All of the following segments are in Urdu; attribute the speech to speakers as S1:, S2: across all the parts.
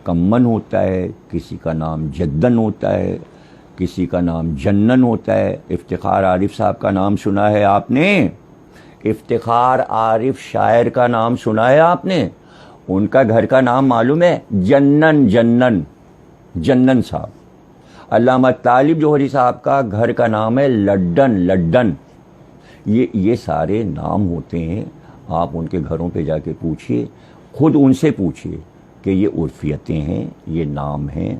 S1: کمن ہوتا ہے، کسی کا نام جدن ہوتا ہے، کسی کا نام جنن ہوتا ہے۔ افتخار عارف صاحب کا نام سنا ہے آپ نے؟ افتخار عارف شاعر کا نام سنا ہے آپ نے؟ ان کا گھر کا نام معلوم ہے؟ جنن جنن صاحب۔ علامہ طالب جوہری صاحب کا گھر کا نام ہے لڈن۔ یہ سارے نام ہوتے ہیں۔ آپ ان کے گھروں پہ جا کے پوچھئے، خود ان سے پوچھئے کہ یہ عرفیتیں ہیں، یہ نام ہیں،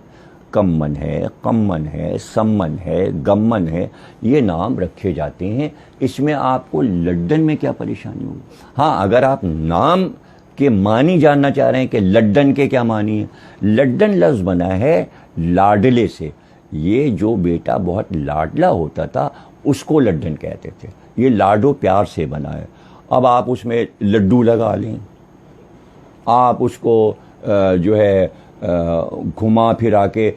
S1: کمن ہے، قمن ہے، سمن ہے، گمن ہے، یہ نام رکھے جاتے ہیں۔ اس میں آپ کو لڈن میں کیا پریشانی ہوگی؟ ہاں، اگر آپ نام کے معنی جاننا چاہ رہے ہیں کہ لڈن کے کیا معنی ہے، لڈن لفظ بنا ہے لاڈلے سے۔ یہ جو بیٹا بہت لاڈلا ہوتا تھا اس کو لڈن کہتے تھے۔ یہ لاڈو پیار سے بنا ہے۔ اب آپ اس میں لڈو لگا لیں، آپ اس کو جو ہے گھما پھرا کے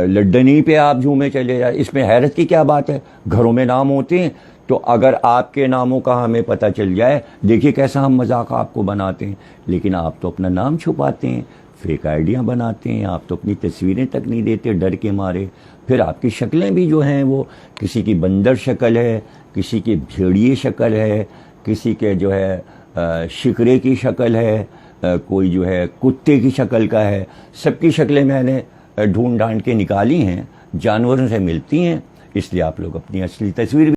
S1: لڈنی پہ آپ جھومے چلے جائیں، اس میں حیرت کی کیا بات ہے؟ گھروں میں نام ہوتے ہیں تو اگر آپ کے ناموں کا ہمیں پتہ چل جائے، دیکھیے کیسا ہم مذاق آپ کو بناتے ہیں، لیکن آپ تو اپنا نام چھپاتے ہیں، فیک آئیڈیاں بناتے ہیں، آپ تو اپنی تصویریں تک نہیں دیتے ڈر کے مارے۔ پھر آپ کی شکلیں بھی جو ہیں وہ کسی کی بندر شکل ہے، کسی کی بھیڑیے شکل ہے، کسی کے جو ہے شکرے کی شکل ہے، کوئی جو ہے کتے کی شکل کا ہے۔ سب کی شکلیں میں نے ڈھونڈ ڈھانڈ کے نکالی ہیں، جانوروں سے ملتی ہیں، اس لیے آپ لوگ اپنی اصلی تصویر